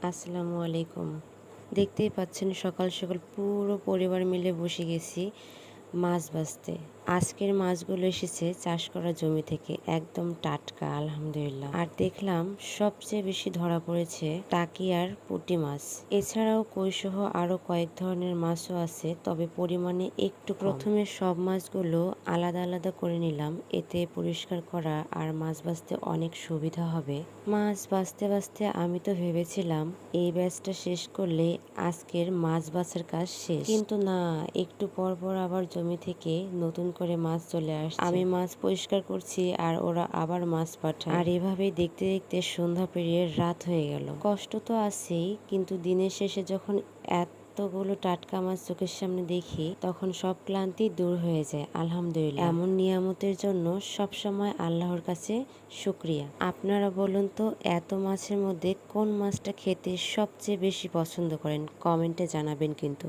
আসসালামু আলাইকুম। দেখতেই পাচ্ছেন সকাল সকাল পুরো পরিবার মিলে বসে গেছি মাছ বাছতে। আজকের মাছগুলো এসেছে চাষ করা জমি থেকে, একদম টাটকা আলহামদুলিল্লাহ। আর দেখলাম সবচেয়ে বেশি ধরা পড়েছে টাকি আর পুঁটি মাছ। এছাড়াও কইসহ আরো কয়েক ধরনের মাছও আছে, তবে পরিমাণে একটু কম। প্রথমে সব মাছগুলো আলাদা আলাদা করে নিলাম, এতে পরিষ্কার করা আর মাছ বাছতে অনেক সুবিধা হবে। মাছ বাছতে বাছতে আমি তো ভেবেছিলাম এই ব্যাচটা শেষ করলে আজকের মাছ বাছার কাজ শেষ, কিন্তু না, একটু পর পর আবার জমি থেকে নতুন করে মাছ চলে আসছে। আমি মাছ পরিষ্কার করছি আর ওরা আবার মাছ পাঠায়, আর এভাবেই দেখতে দেখতে সন্ধ্যা পেরিয়ে রাত হয়ে গেল। কষ্ট তো আছেই, কিন্তু দিনের শেষে যখন এতগুলো টাটকা মাছ চোখের সামনে দেখি তখন সব ক্লান্তি দূর হয়ে যায়। আলহামদুলিল্লাহ, এমন নিয়ামতের জন্য সব সময় আল্লাহর কাছে শুকরিয়া। আপনারা বলুন তো, এত মাছের মধ্যে কোন মাছটা খেতে সবচেয়ে বেশি পছন্দ করেন? কমেন্টে জানাবেন কিন্তু।